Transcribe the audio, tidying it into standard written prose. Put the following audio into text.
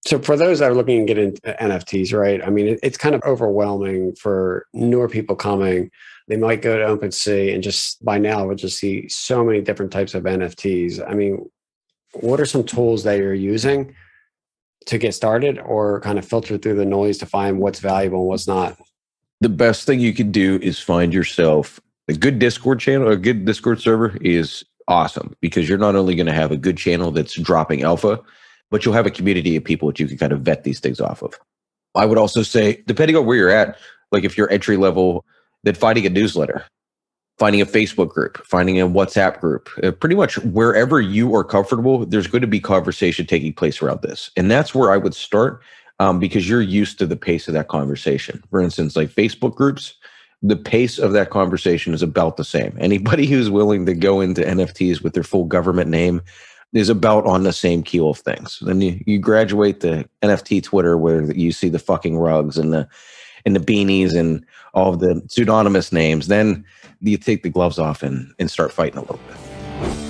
So for those that are looking to get into NFTs, right? I mean, it's kind of overwhelming for newer people coming. They might go to OpenSea and just by now we'll just see so many different types of NFTs. I mean, what are some tools that you're using to get started or kind of filter through the noise to find what's valuable and what's not? The best thing you can do is find yourself a good Discord channel. A good Discord server is awesome because you're not only going to have a good channel that's dropping alpha, but you'll have a community of people that you can kind of vet these things off of. I would also say, depending on where you're at, like if you're entry level, then finding a newsletter, finding a Facebook group, finding a WhatsApp group, pretty much wherever you are comfortable, there's going to be conversation taking place around this. And that's where I would start because you're used to the pace of that conversation. For instance, like Facebook groups, the pace of that conversation is about the same. Anybody who's willing to go into NFTs with their full government name is about on the same keel of things. Then you graduate the NFT Twitter where you see the fucking rugs and the beanies and all of the pseudonymous names. Then you take the gloves off and start fighting a little bit.